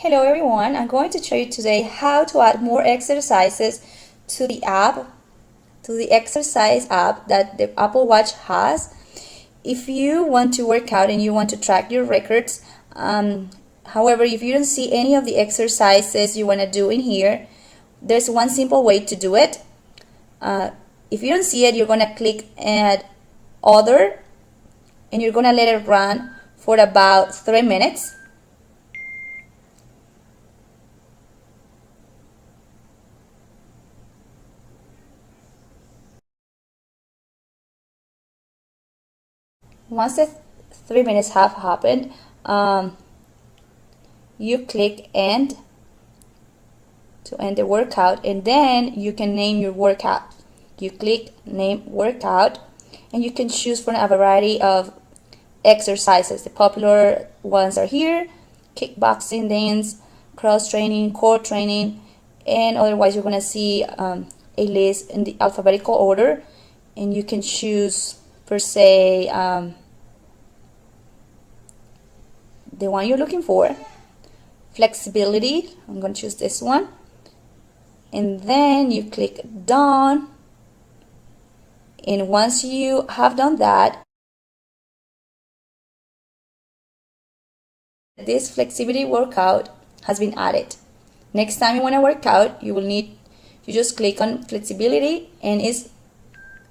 Hello everyone, I'm going to show you today how to add more exercises to the exercise app that the Apple Watch has. If you want to work out and you want to track your records, however, if you don't see any of the exercises you want to do in here, there's one simple way to do it. If you don't see it, you're going to click add other and you're going to let it run for about 3 minutes. Once the 3 minutes have happened, you click end to end the workout, and then you can name your workout. You click name workout and you can choose from a variety of exercises. The popular ones are here: kickboxing, dance, cross training, core training, and otherwise you're going to see a list in the alphabetical order, and you can choose per se the one you're looking for. Flexibility, I'm going to choose this one, and then you click done. And once you have done that, this flexibility workout has been added. Next time you want to work out, you just click on flexibility and it's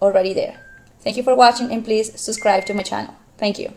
already there. Thank you for watching, and please subscribe to my channel. Thank you.